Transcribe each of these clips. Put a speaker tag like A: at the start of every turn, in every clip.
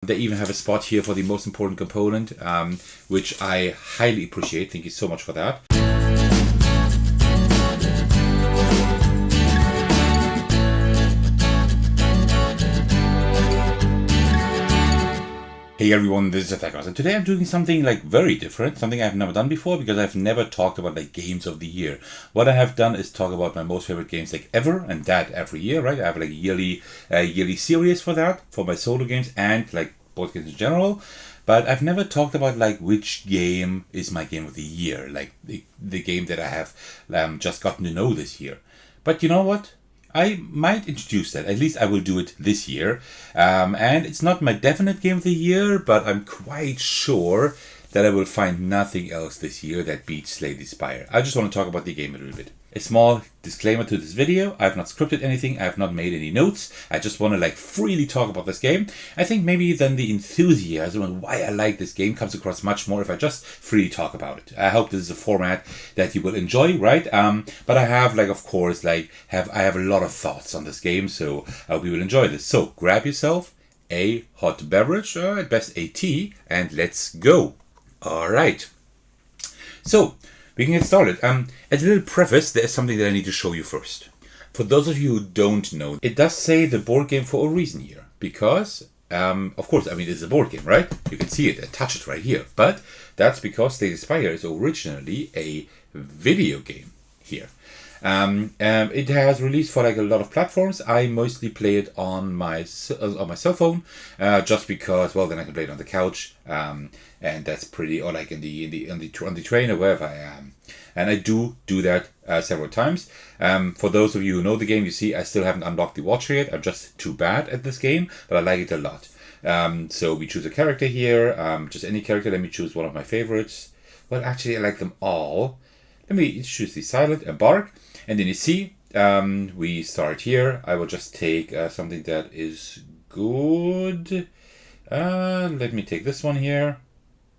A: They even have a spot here for the most important component, which I highly appreciate. Thank you so much for that. Hey everyone, this is Thecos, and today I'm doing something like very different, something I've never done before, because I've never talked about like games of the year. What I have done is talk about my most favorite games like ever, and that every year, right? I have like a yearly series for that, for my solo games and like board games in general. But I've never talked about like which game is my game of the year, like the game that I have just gotten to know this year. But you know what? I might introduce that. At least I will do it this year. And it's not my definite game of the year, but I'm quite sure that I will find nothing else this year that beats Slay the Spire. I just want to talk about the game a little bit. A small disclaimer to this video. I have not scripted anything. I have not made any notes. I just want to like freely talk about this game. I think maybe then the enthusiasm and why I like this game comes across much more if I just freely talk about it. I hope this is a format that you will enjoy, right? But I have like, of course, I have a lot of thoughts on this game, so I hope you will enjoy this. So grab yourself a hot beverage, at best a tea, and let's go. All right. So we can get started. As a little preface, there's something that I need to show you first. For those of you who don't know, it does say the board game for a reason here. Because, of course, I mean, it's a board game, right? You can see it and touch it right here. But that's because Slay the Spire is originally a video game here. It has released for like a lot of platforms. I mostly play it on my cell phone, just because, well, then I can play it on the couch, and that's pretty, or like on the train or wherever I am. And I do that several times. For those of you who know the game, you see I still haven't unlocked the watcher yet. I'm just too bad at this game, but I like it a lot. So we choose a character here, just any character. Let me choose one of my favorites. Well, actually, I like them all. Let me choose the silent, embark. And then you see, we start here. I will just take something that is good. Let me take this one here.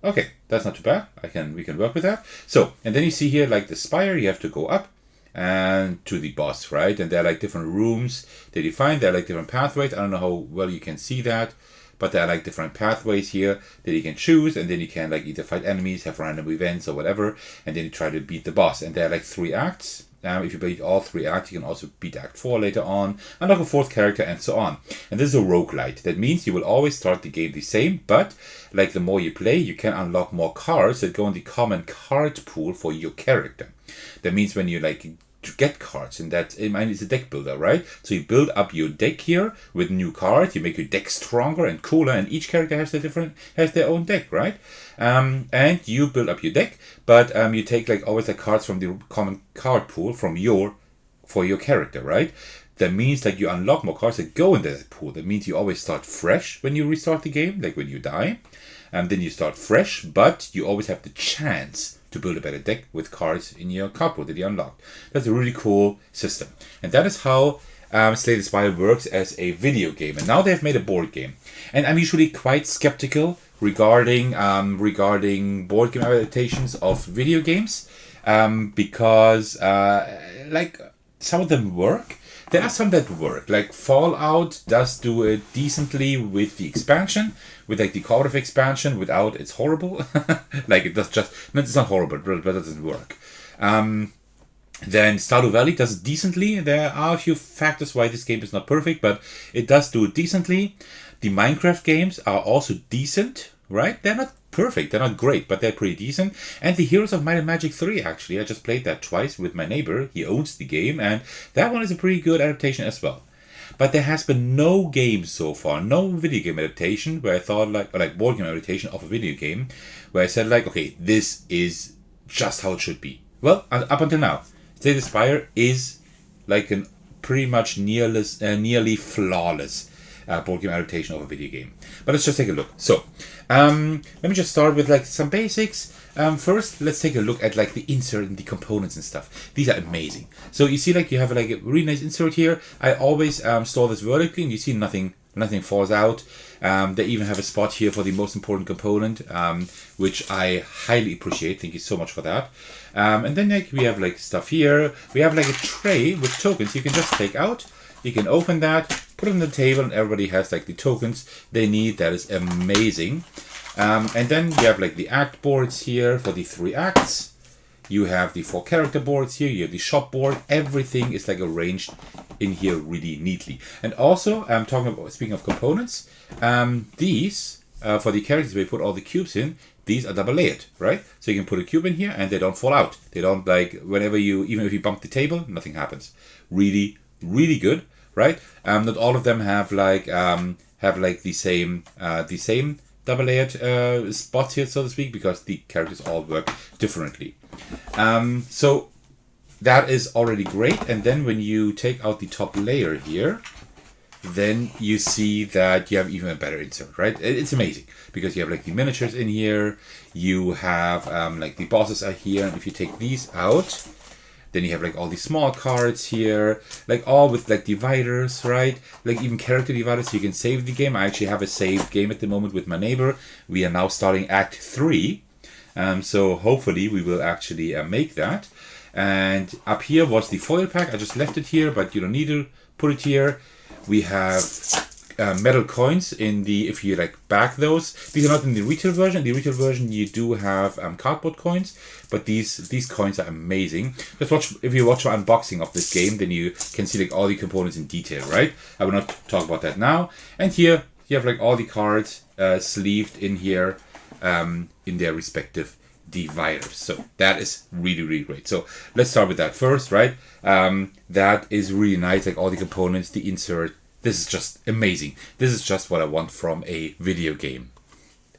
A: Okay, that's not too bad. We can work with that. So, and then you see here, like the spire, you have to go up and to the boss, right? And there are like different rooms that you find. There are like different pathways. I don't know how well you can see that, but there are like different pathways here that you can choose, and then you can like either fight enemies, have random events or whatever, and then you try to beat the boss. And there are like 3 acts. If you beat all 3 acts, you can also beat Act 4 later on, unlock a 4th character, and so on. And this is a roguelite. That means you will always start the game the same, but like the more you play, you can unlock more cards that go in the common card pool for your character. That means when you like to get cards, and that it's a deck builder, right? So you build up your deck here with new cards. You make your deck stronger and cooler, and each character has their own deck, right? And you build up your deck, but you take like always the cards from the common card pool for your character, right? That means like you unlock more cards that go into that pool. That means you always start fresh when you restart the game, like when you die, and then you start fresh, but you always have the chance to build a better deck with cards in your card pool that you unlocked. That's a really cool system. And that is how Slay the Spire works as a video game. And now they've made a board game. And I'm usually quite skeptical regarding board game adaptations of video games, because like some of them work. There are some that work, like Fallout does do it decently with the expansion, with like the cooperative expansion. Without, it's horrible. Like it does just, no, it's not horrible, but it doesn't work. Then Stardew Valley does it decently. There are a few factors why this game is not perfect, but it does do it decently. The Minecraft games are also decent, right? They're not perfect, they're not great, but they're pretty decent. And the Heroes of Might and Magic 3, actually, I just played that twice with my neighbor. He owns the game, and that one is a pretty good adaptation as well. But there has been no game so far, no video game adaptation where I thought like board game adaptation of a video game, where I said like, okay, this is just how it should be. Well, up until now, Slay the Spire is like an pretty much nearly flawless board game adaptation of a video game. But let's just take a look. So, let me just start with like some basics. First, let's take a look at like the insert and the components and stuff. These are amazing. So you see like you have like a really nice insert here. I always store this vertically, and you see nothing falls out. They even have a spot here for the most important component, which I highly appreciate. Thank you so much for that. And then like we have like stuff here. We have like a tray with tokens you can just take out. You can open that, put it on the table, and everybody has like the tokens they need. That is amazing. And then you have like the act boards here for the 3 acts. You have the 4 character boards here. You have the shop board. Everything is like arranged in here really neatly. And also, I'm talking about, speaking of components, these for the characters where you put all the cubes in, these are double layered, right? So you can put a cube in here and they don't fall out. They don't, like, whenever you, even if you bump the table, nothing happens. Really, really good, right? Not all of them have like the same double layered spots here, so to speak, because the characters all work differently. So that is already great. And then when you take out the top layer here, then you see that you have even a better insert, right? It's amazing because you have like the miniatures in here. You have like the bosses are here. And if you take these out, then you have like all these small cards here, like all with like dividers, right? Like even character dividers, so you can save the game. I actually have a saved game at the moment with my neighbor. We are now starting Act 3. So hopefully we will actually make that. And up here was the foil pack. I just left it here, but you don't need to put it here. We have metal coins in the, if you like back those. These are not in the retail version. In the retail version you do have cardboard coins, but these coins are amazing. Just watch, if you watch an unboxing of this game, then you can see like all the components in detail, right? I will not talk about that now. And here you have like all the cards sleeved in here in their respective dividers. So that is really, really great. So let's start with that first, right? That is really nice, like all the components, the insert. This is just amazing. This is just what I want from a video game.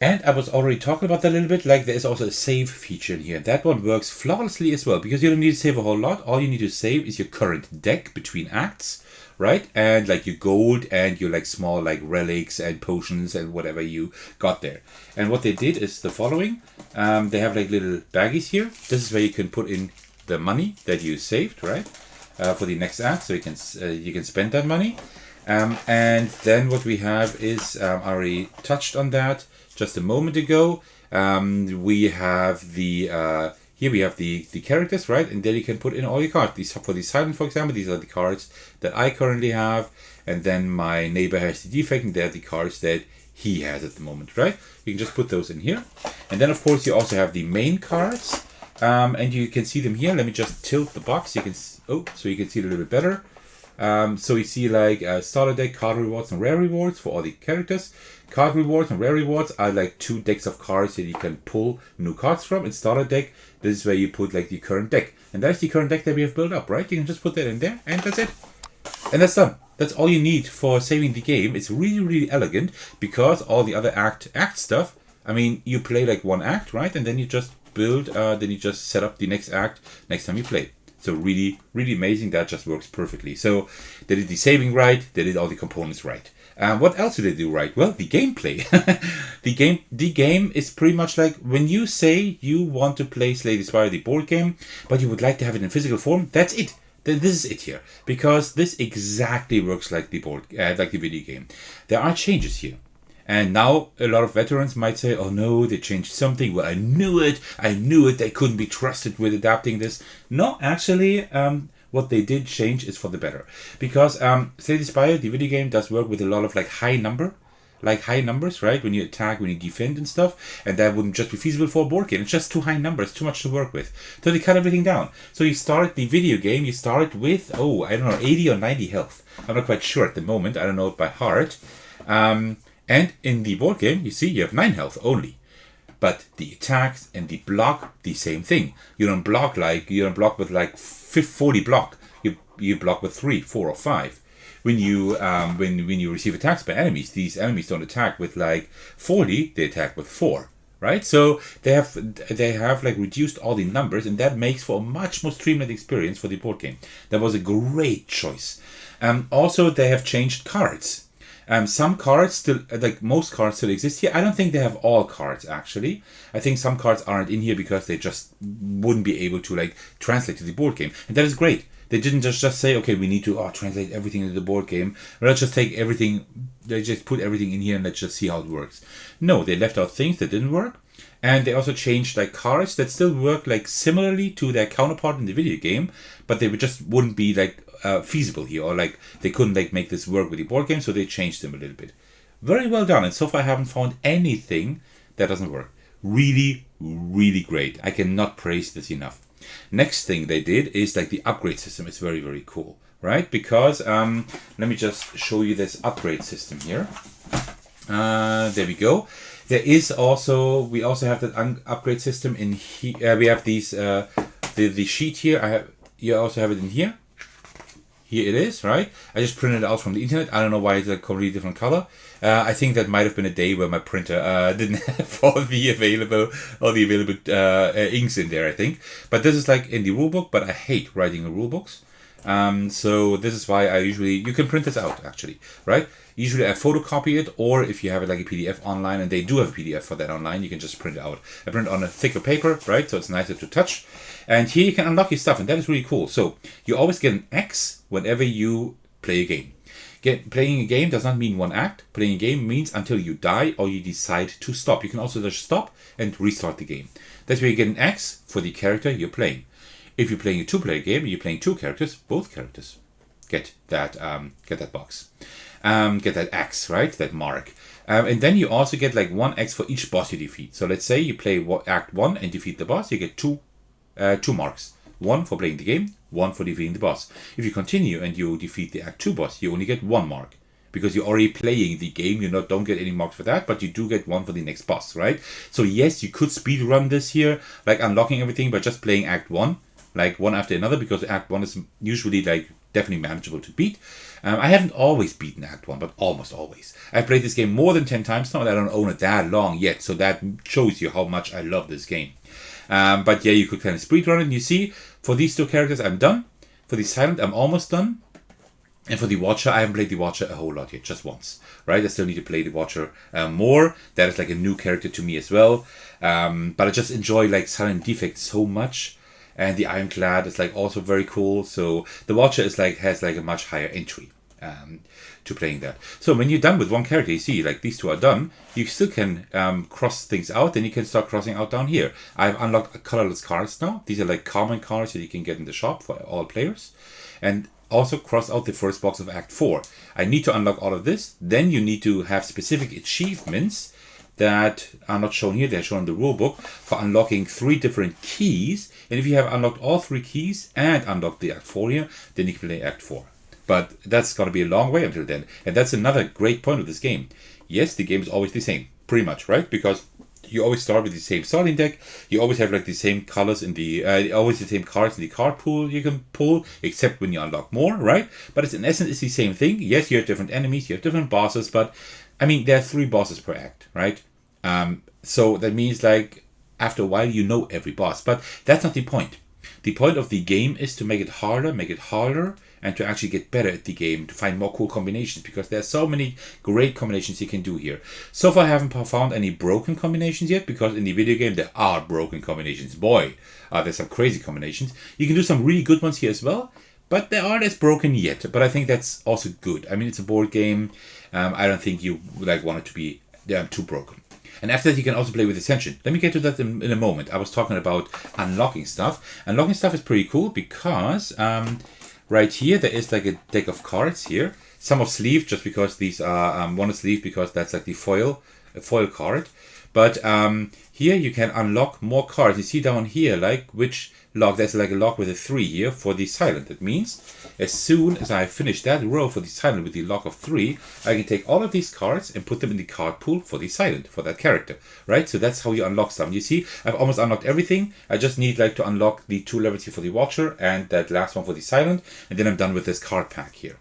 A: And I was already talking about that a little bit, like there is also a save feature in here. That one works flawlessly as well, because you don't need to save a whole lot. All you need to save is your current deck between acts, right? And like your gold and your like small like relics and potions and whatever you got there. And what they did is the following. They have like little baggies here. This is where you can put in the money that you saved, right? For the next act, so you can spend that money. And then what we have is, I already touched on that just a moment ago. We have the here we have the characters, right? And then you can put in all your cards. These for the silent, for example, these are the cards that I currently have, and then my neighbor has the defect, and they're the cards that he has at the moment, right? You can just put those in here, and then of course you also have the main cards, and you can see them here. Let me just tilt the box. You can so you can see it a little bit better. So you see like starter deck, card rewards, and rare rewards for all the characters. Card rewards and rare rewards are like 2 decks of cards that you can pull new cards from. In starter deck, this is where you put like the current deck. And that's the current deck that we have built up, right? You can just put that in there, and that's it. And that's done. That's all you need for saving the game. It's really, really elegant, because all the other act stuff, I mean, you play like one act, right? And then you just build, then you just set up the next act next time you play. So really, really amazing. That just works perfectly. So they did the saving right. They did all the components right. What else did they do right? Well, the gameplay. The game is pretty much like when you say you want to play Slay the Spire, the board game, but you would like to have it in physical form. That's it. This is it here, because this exactly works like the like the video game. There are changes here. And now a lot of veterans might say, oh no, they changed something. Well, I knew it. They couldn't be trusted with adapting this. No, actually, what they did change is for the better. Because Slay the Spire, the video game, does work with a lot of like high numbers, right? When you attack, when you defend and stuff. And that wouldn't just be feasible for a board game. It's just too high numbers, too much to work with. So they cut everything down. So you start the video game, you start with, 80 or 90 health. I'm not quite sure at the moment. I don't know it by heart. And in the board game, you see you have 9 health only. But the attacks and the block, the same thing. You don't block with like 40 block. You block with 3, 4, or 5. When you receive attacks by enemies, these enemies don't attack with like 40. They attack with 4. Right? So they have like reduced all the numbers, and that makes for a much more streamlined experience for the board game. That was a great choice. Also, they have changed cards. Some cards still, like most cards still exist here. I don't think they have all cards, actually. I think some cards aren't in here because they just wouldn't be able to like translate to the board game. And that is great. They didn't just say, okay, we need to translate everything into the board game. Let's just take everything, they just put everything in here and let's just see how it works. No, they left out things that didn't work. And they also changed like cards that still work like similarly to their counterpart in the video game, but they just wouldn't be like feasible here, or like they couldn't like make this work with the board game, so they changed them a little bit. Very well done, and so far I haven't found anything that doesn't work. Really, really great. I cannot praise this enough. Next thing they did is like the upgrade system. It's very, very cool, right? Because let me just show you this upgrade system here. There we go. There is also, we also have that upgrade system in here. We have these the sheet here. You also have it in here. Here it is, right? I just printed it out from the internet. I don't know why it's a completely different color. I think that might have been a day where my printer didn't have all the available inks in there, I think. But this is like in the rulebook, but I hate writing in rulebooks. So this is why you can print this out actually, right? Usually I photocopy it, or if you have it like a PDF online, and they do have a PDF for that online, you can just print it out. I print it on a thicker paper, right? So it's nicer to touch. And here you can unlock your stuff, and that is really cool. So you always get an X whenever you play a game. Playing a game does not mean one act. Playing a game means until you die or you decide to stop. You can also just stop and restart the game. That's where you get an X for the character you're playing. If you're playing a two-player game, you're playing two characters, both characters get that box. Get that X, right? That mark. And then you also get like 1 X for each boss you defeat. So let's say you play Act 1 and defeat the boss, you get two marks. 1 for playing the game, 1 for defeating the boss. If you continue and you defeat the Act 2 boss, you only get 1 mark. Because you're already playing the game, you don't get any marks for that, but you do get 1 for the next boss, right? So yes, you could speedrun this here, like unlocking everything by just playing Act 1, like one after another, because Act 1 is usually like definitely manageable to beat. I haven't always beaten Act 1, but almost always. I've played this game more than 10 times now, and I don't own it that long yet, so that shows you how much I love this game. But yeah, you could kind of speedrun it, and you see, for these two characters, I'm done. For the Silent, I'm almost done. And for the Watcher, I haven't played the Watcher a whole lot yet, just once, right? I still need to play the Watcher more. That is like a new character to me as well. But I just enjoy like Silent Defect so much. And the Ironclad is like also very cool. So the Watcher is like has like a much higher entry to playing that. So when you're done with one character, you see like these two are done. You still can cross things out. Then you can start crossing out down here. I've unlocked colorless cards now. These are like common cards that you can get in the shop for all players. And also cross out the first box of Act 4. I need to unlock all of this. Then you need to have specific achievements that are not shown here. They're shown in the rulebook for unlocking 3 different keys. And if you have unlocked all 3 keys and unlocked the Act 4 here, then you can play Act 4. But that's going to be a long way until then. And that's another great point of this game. Yes, the game is always the same, pretty much, right? Because you always start with the same starting deck. You always have like the same colors in the, always the same cards in the card pool you can pull, except when you unlock more, right? But it's in essence, it's the same thing. Yes, you have different enemies, you have different bosses, but I mean, there are 3 bosses per act, right? So that means like after a while, you know every boss, but that's not the point. The point of the game is to make it harder, and to actually get better at the game, to find more cool combinations, because there are so many great combinations you can do here. So far I haven't found any broken combinations yet, because in the video game there are broken combinations. Boy, there's some crazy combinations. You can do some really good ones here as well, but they aren't as broken yet. But I think that's also good. I mean, it's a board game. I don't think you like want it to be too broken. And after that, you can also play with Ascension. Let me get to that in a moment. I was talking about unlocking stuff. Unlocking stuff is pretty cool because right here, there is like a deck of cards here. Some are sleeved just because these are, one is sleeved because that's like the foil card. But here you can unlock more cards. You see down here, like which lock, there's like a lock with a 3 here for the Silent. That means as soon as I finish that row for the Silent with the lock of 3, I can take all of these cards and put them in the card pool for the Silent, for that character, right? So that's how you unlock stuff. You see, I've almost unlocked everything. I just need like to unlock the 2 levels here for the Watcher and that last one for the Silent, and then I'm done with this card pack here.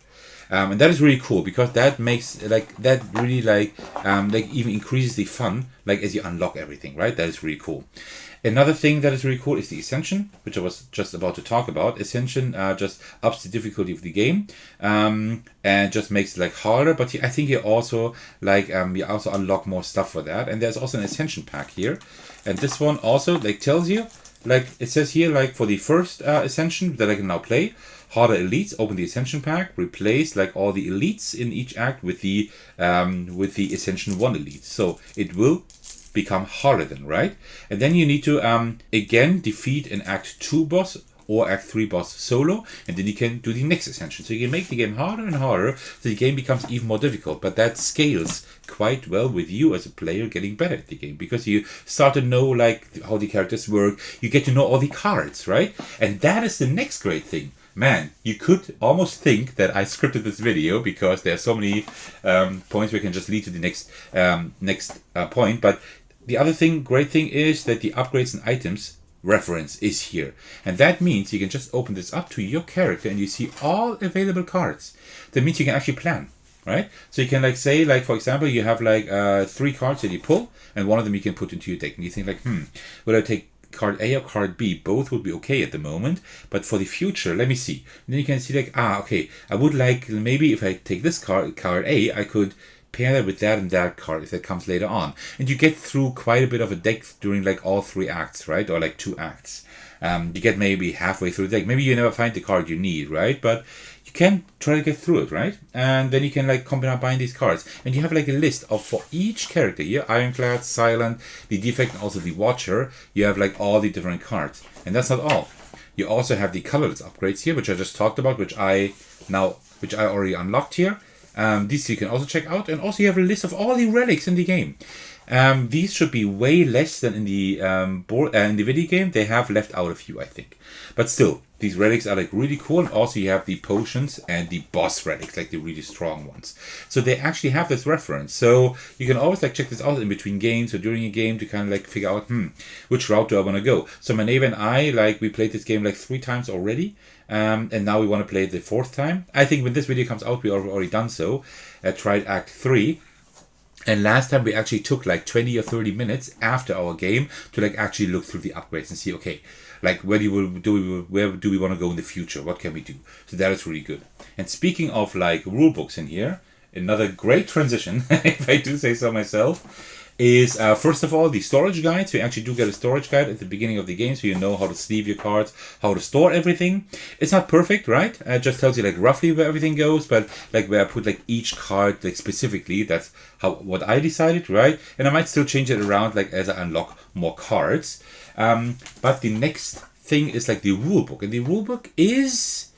A: And that is really cool because that makes like that really like even increases the fun like as you unlock everything, right? That is really cool. Another thing that is really cool is the Ascension, which I was just about to talk about. Ascension just ups the difficulty of the game and just makes it like harder. But I think you also like you also unlock more stuff for that. And there's also an Ascension pack here, and this one also like tells you like it says here like for the first Ascension that I can now play. Harder elites, open the Ascension pack, replace like all the elites in each act with the Ascension 1 elites. So it will become harder, right? And then you need to again defeat an Act 2 boss or Act 3 boss solo, and then you can do the next ascension. So you can make the game harder and harder, so the game becomes even more difficult. But that scales quite well with you as a player getting better at the game, because you start to know like how the characters work. You get to know all the cards, right? And that is the next great thing. Man, you could almost think that I scripted this video, because there are so many points where we can just lead to the next point. But the other great thing is that the upgrades and items reference is here, and that means you can just open this up to your character and you see all available cards. That means you can actually plan, right? So you can like say, like for example, you have like 3 cards that you pull, and one of them you can put into your deck, and you think like, will I take card A or card B? Both would be okay at the moment, but for the future, let me see. And then you can see like, okay, I would like, maybe if I take this card A, I could pair that with that and that card if that comes later on. And you get through quite a bit of a deck during like all 3 acts, right? Or like 2 acts. You get maybe halfway through the deck. Maybe you never find the card you need, right? But you can try to get through it, right? And then you can like combine these cards. And you have like a list of, for each character here, Ironclad, Silent, the Defect, and also the Watcher, you have like all the different cards. And that's not all. You also have the colorless upgrades here, which I just talked about, which I already unlocked here. These you can also check out, and also you have a list of all the relics in the game. These should be way less than in the in the video game. They have left out a few, I think, but still, these relics are like really cool. And also you have the potions and the boss relics, like the really strong ones. So they actually have this reference. So you can always like check this out in between games or during a game to kind of like figure out, which route do I want to go? So my neighbor and I, we played this game like 3 times already. And now we want to play it the 4th time. I think when this video comes out, we already done so. Tried Act 3. And last time we actually took like 20 or 30 minutes after our game to like actually look through the upgrades and see, okay, like where do we want to go in the future? What can we do? So that is really good. And speaking of like rule books in here, another great transition, if I do say so myself, is first of all the storage guide. So you actually do get a storage guide at the beginning of the game, so you know how to sleeve your cards, how to store everything. It's not perfect, right? It just tells you like roughly where everything goes, but like where I put like each card like specifically, that's what I decided, right? And I might still change it around like as I unlock more cards. But the next thing is like the rule book, and the rule book is,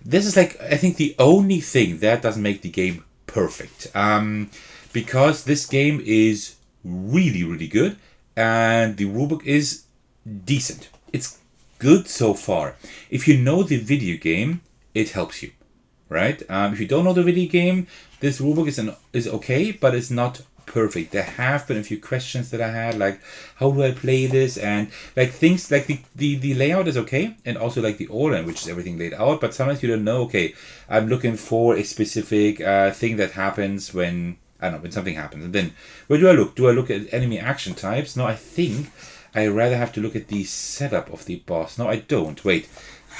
A: this is like, I think the only thing that doesn't make the game perfect, because this game is really, really good, and the rulebook is decent. It's good so far. If you know the video game, it helps you, right? If you don't know the video game, this rulebook is okay, but it's not perfect. There have been a few questions that I had, like how do I play this, and like things like the layout is okay, and also like the order in which is everything laid out, but sometimes you don't know, okay, I'm looking for a specific thing that happens when, I don't know, when something happens. And then where do I look? Do I look at enemy action types? No, I think I rather have to look at the setup of the boss. No, I don't. Wait.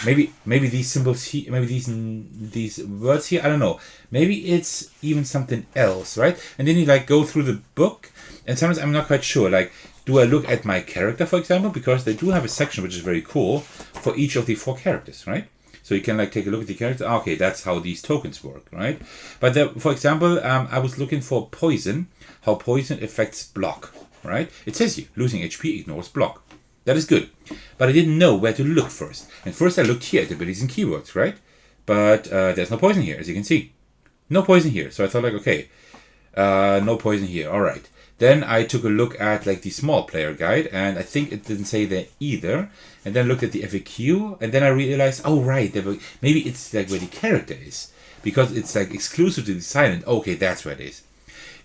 A: Maybe these symbols here, maybe these words here, I don't know. Maybe it's even something else, right? And then you like go through the book, and sometimes I'm not quite sure. Like, do I look at my character, for example? Because they do have a section which is very cool for each of the 4 characters, right? So you can like take a look at the character. Okay, that's how these tokens work, right? But for example, I was looking for poison, how poison affects block, right? It says here, losing HP ignores block. That is good. But I didn't know where to look first. And first I looked here at abilities and keywords, right? But there's no poison here, as you can see. No poison here. So I thought like, okay, no poison here. All right. Then I took a look at like the small player guide, and I think it didn't say there either. And then looked at the FAQ, and then I realized, oh right, maybe it's like where the character is, because it's like exclusive to the silent. Okay, that's where it is.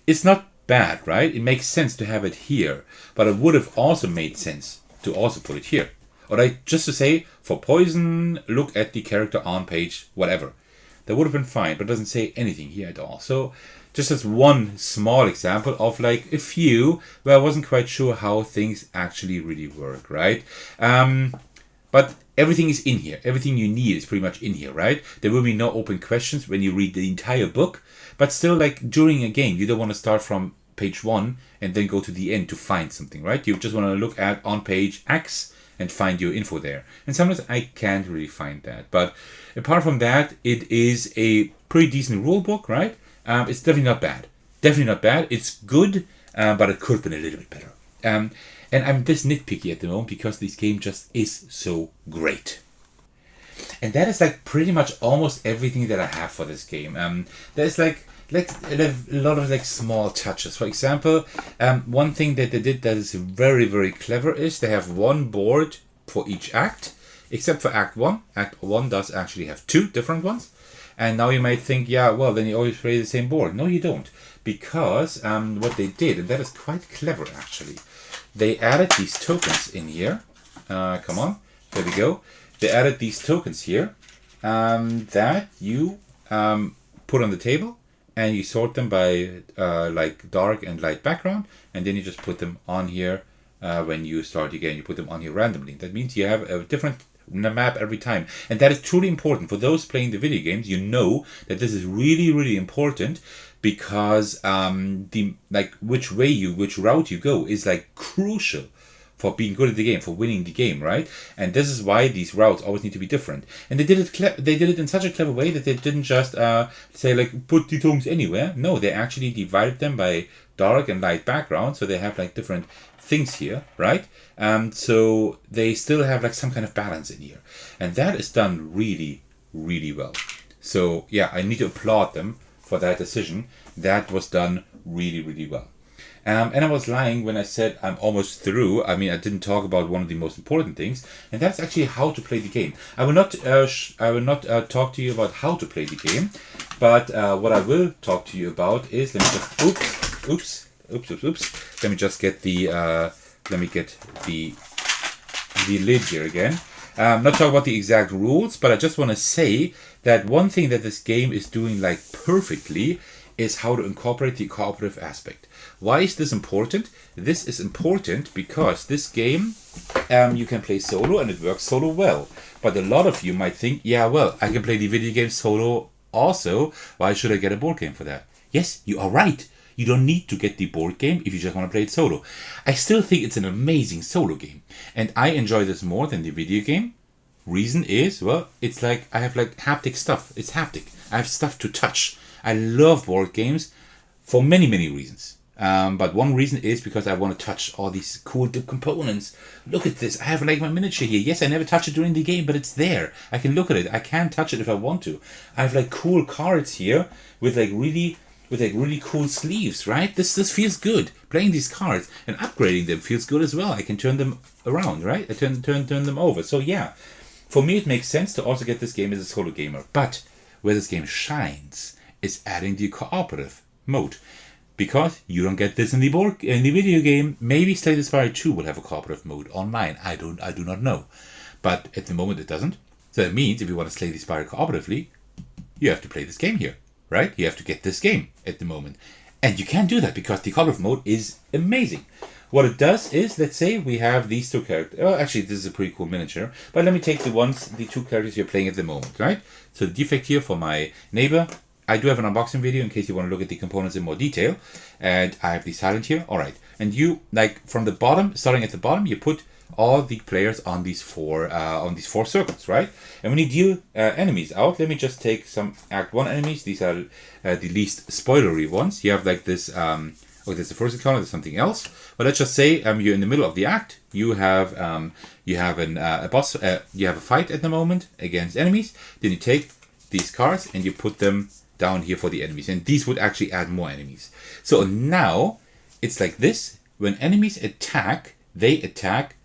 A: It's not bad, right? It makes sense to have it here, but it would have also made sense to also put it here. Or like just to say, for poison, look at the character on page whatever. That would have been fine, but it doesn't say anything here at all. So just as one small example of like a few where I wasn't quite sure how things actually really work, right? But everything is in here. Everything you need is pretty much in here, right? There will be no open questions when you read the entire book, but still, like during a game, you don't want to start from page 1 and then go to the end to find something, right? You just want to look at on page X and find your info there. And sometimes I can't really find that. But apart from that, it is a pretty decent rule book, right? It's definitely not bad. Definitely not bad. It's good. but it could have been a little bit better. And I'm this nitpicky at the moment because this game just is so great. And that is like pretty much almost everything that I have for this game. There's like a lot of like small touches. For example, one thing that they did that is very, very clever is they have one board for each act, except for Act 1. Act 1 does actually have 2 different ones. And now you might think, yeah, well, then you always play the same board. No, you don't. Because what they did, and that is quite clever actually, they added these tokens in here. Come on, there we go. They added these tokens here that you put on the table, and you sort them by like dark and light background, and then you just put them on here when you start again. You put them on here randomly. That means you have a different map every time, and that is truly important for those playing the video games. You know that this is really, really important because which route you go is like crucial for being good at the game, for winning the game, right? And this is why these routes always need to be different. And they did it in such a clever way that they didn't just say like put the tokens anywhere. No, they actually divided them by dark and light background, so they have like different things here, right? So they still have like some kind of balance in here, and that is done really, really well. So yeah, I need to applaud them for that decision. That was done really, really well. And I was lying when I said I'm almost through. I mean, I didn't talk about one of the most important things, and that's actually how to play the game. I will not talk to you about how to play the game, but what I will talk to you about is, let me just Let me just get the lid here again. Not talk about the exact rules, but I just want to say that one thing that this game is doing like perfectly is how to incorporate the cooperative aspect. Why is this important? This is important because this game you can play solo and it works solo well. But a lot of you might think, yeah, well, I can play the video game solo also. Why should I get a board game for that? Yes, you are right. You don't need to get the board game if you just want to play it solo. I still think it's an amazing solo game. And I enjoy this more than the video game. Reason is, well, it's like I have like haptic stuff. It's haptic. I have stuff to touch. I love board games for many, many reasons. But one reason is because I want to touch all these cool components. Look at this. I have like my miniature here. Yes, I never touch it during the game, but it's there. I can look at it. I can touch it if I want to. I have like cool cards here with like really cool sleeves, right? This feels good. Playing these cards and upgrading them feels good as well. I can turn them around, right? I turn them over. So yeah, for me it makes sense to also get this game as a solo gamer. But where this game shines is adding the cooperative mode. Because you don't get this in the video game. Maybe Slay the Spire 2 will have a cooperative mode online. I do not know. But at the moment it doesn't. So that means if you want to Slay the Spire cooperatively, you have to play this game here, right? You have to get this game at the moment. And you can't do that because the cooperative mode is amazing. What it does is, let's say we have these 2 characters. Oh, actually, this is a pretty cool miniature. But let me take the 2 characters you're playing at the moment, right? So the defect here for my neighbor. I do have an unboxing video in case you want to look at the components in more detail. And I have the silent here. All right. And you, like from the bottom, starting at the bottom, you put all the players on these 4 circles, right? And when you deal enemies out, let me just take some Act 1 enemies. These are the least spoilery ones. You have like this, there's the first encounter, there's something else. But let's just say you're in the middle of the act. You have a boss, you have a fight at the moment against enemies. Then you take these cards and you put them down here for the enemies, and these would actually add more enemies. So now it's like this: when enemies attack, they attack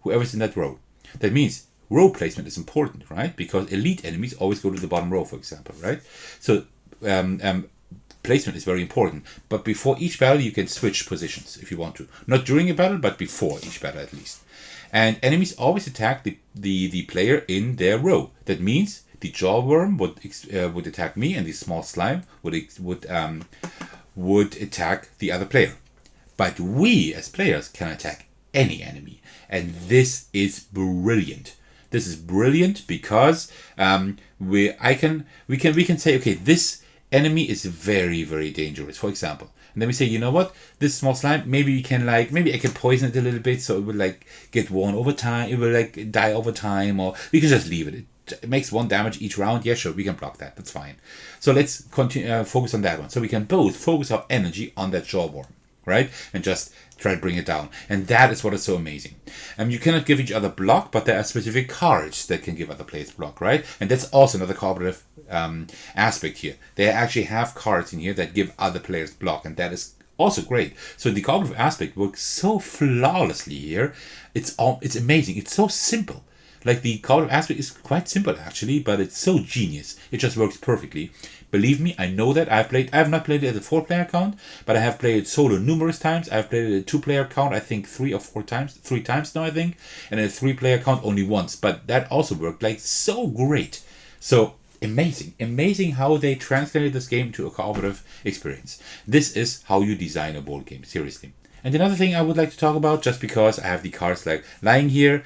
A: whoever's in that row. That means row placement is important, right? Because elite enemies always go to the bottom row, for example, right? So placement is very important. But before each battle, you can switch positions if you want to. Not during a battle, but before each battle at least. And enemies always attack the player in their row. That means the jawworm would attack me, and the small slime would attack the other player. But we as players can attack any enemy, and this is brilliant. This is brilliant because we can say, okay, this enemy is very, very dangerous, for example. And then we say, you know what, this small slime, maybe I can poison it a little bit so it will like get worn over time, it will like die over time, or we can just leave it. It makes 1 damage each round. Yeah, sure, we can block that. That's fine. So let's continue focus on that one. So we can both focus our energy on that jawworm, right? And just try to bring it down. And that is what is so amazing. You cannot give each other block, but there are specific cards that can give other players block, right? And that's also another cooperative aspect here. They actually have cards in here that give other players block, and that is also great. So the cooperative aspect works so flawlessly here. It's amazing. It's so simple. Like, the cooperative aspect is quite simple actually, but it's so genius. It just works perfectly. Believe me, I know that. I have not played it as a 4-player count, but I have played it solo numerous times. I've played it at a 2-player count, I think 3 times now, I think, and a 3-player count only once. But that also worked like so great. So amazing how they translated this game to a cooperative experience. This is how you design a board game, seriously. And another thing I would like to talk about, just because I have the cards like lying here,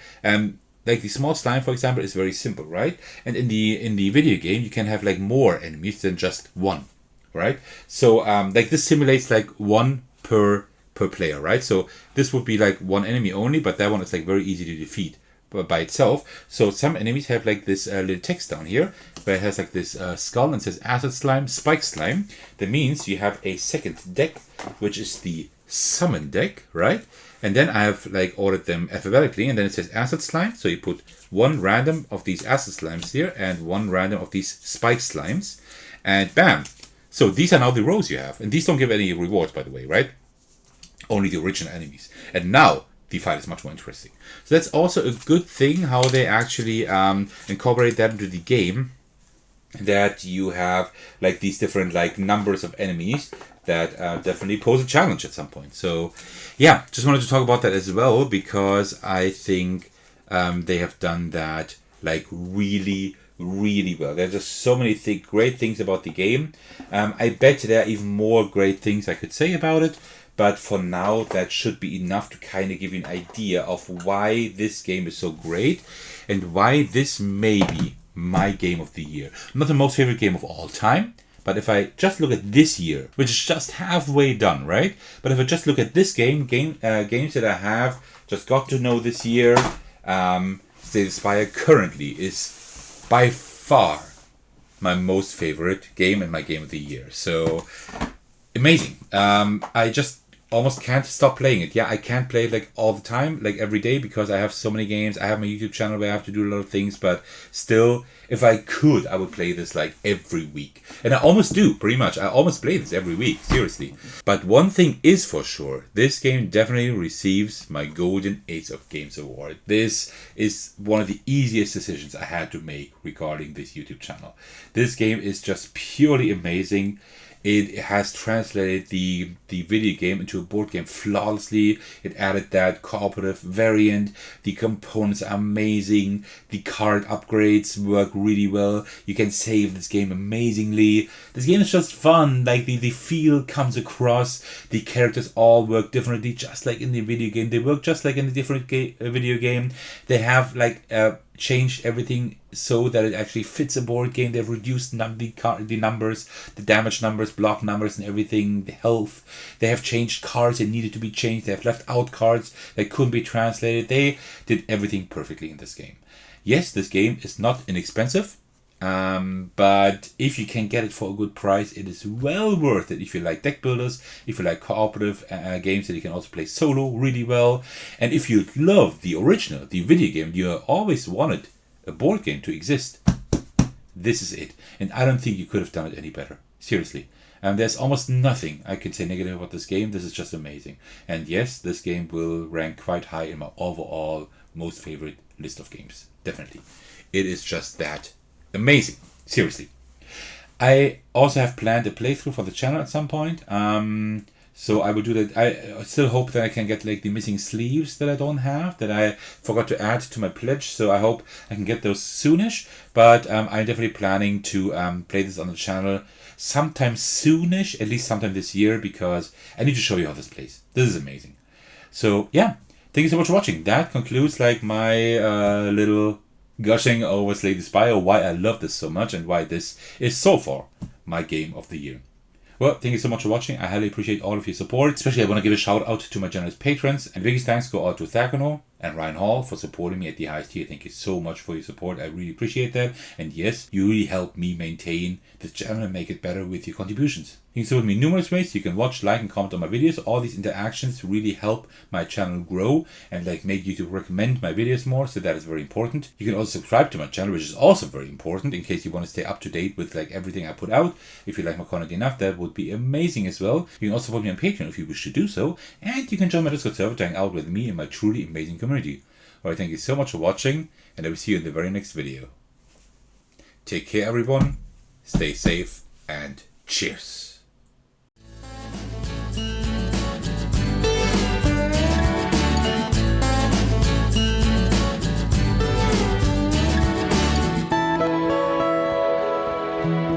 A: like the small slime, for example, is very simple, right? And in the video game, you can have like more enemies than just one, right? So like this simulates like one per player, right? So this would be like one enemy only, but that one is like very easy to defeat by itself. So some enemies have like this little text down here where it has like this skull and says acid slime, spike slime. That means you have a second deck, which is the summon deck, right? And then I have like ordered them alphabetically, and then it says acid slime. So you put one random of these acid slimes here and one random of these spike slimes, and bam. So these are now the rows you have, and these don't give any rewards, by the way, right? Only the original enemies. And now the fight is much more interesting. So that's also a good thing how they actually incorporate that into the game, that you have like these different like numbers of enemies that definitely pose a challenge at some point. So yeah, just wanted to talk about that as well, because I think they have done that like really well. There's just so many great things about the game. I bet there are even more great things I could say about it, but for now that should be enough to kind of give you an idea of why this game is so great and why this may be my game of the year. Not the most favorite game of all time, but if I just look at this year, which is just halfway done, right? But if I just look at this games that I have just got to know this year, Slay the Spire currently is by far my most favorite game and my game of the year. So amazing. I just almost can't stop playing it. Yeah, I can't play it like all the time, like every day, because I have so many games. I have my YouTube channel where I have to do a lot of things, but still, if I could, I would play this like every week. And I almost do, pretty much. I almost play this every week, seriously. But one thing is for sure, this game definitely receives my Golden Ace of Games award. This is one of the easiest decisions I had to make regarding this YouTube channel. This game is just purely amazing. It has translated the video game into a board game flawlessly. It added that cooperative variant. The components are amazing. The card upgrades work really well. You can save this game amazingly. This game is just fun. Like the feel comes across. The characters all work differently, just like in the video game. They work just like in the different video game. They have like changed everything so that it actually fits a board game. They've reduced the numbers, the damage numbers, block numbers and everything, the health. They have changed cards that needed to be changed. They have left out cards that couldn't be translated. They did everything perfectly in this game. Yes, this game is not inexpensive, but if you can get it for a good price, it is well worth it. If you like deck builders, if you like cooperative games that you can also play solo really well, and if you love the original, the video game, you always wanted a board game to exist, this is it. And I don't think you could have done it any better. Seriously. There's almost nothing I can say negative about this game. This is just amazing. And yes, this game will rank quite high in my overall most favorite list of games. Definitely. It is just that amazing. Seriously. I also have planned a playthrough for the channel at some point. So I will do that. I still hope that I can get like the missing sleeves that I don't have, that I forgot to add to my pledge. So I hope I can get those soonish. But I'm definitely planning to play this on the channel sometime soonish, at least sometime this year, because I need to show you how this plays. This is amazing. So yeah, thank you so much for watching. That concludes like my little gushing over Slay the Spire, why I love this so much and why this is so far my game of the year. Well, thank you so much for watching. I highly appreciate all of your support. Especially I want to give a shout out to my generous patrons. And biggest thanks go out to Thecos and Ryan Hall for supporting me at the highest tier. Thank you so much for your support. I really appreciate that. And yes, you really help me maintain this channel and make it better with your contributions. You can support me in numerous ways. You can watch, like, and comment on my videos. All these interactions really help my channel grow and like make YouTube recommend my videos more, so that is very important. You can also subscribe to my channel, which is also very important in case you want to stay up to date with like everything I put out. If you like my content enough, that would be amazing as well. You can also support me on Patreon if you wish to do so, and you can join my Discord server to hang out with me and my truly amazing community. Alright, thank you so much for watching, and I will see you in the very next video. Take care, everyone. Stay safe, and cheers.
B: Thank you.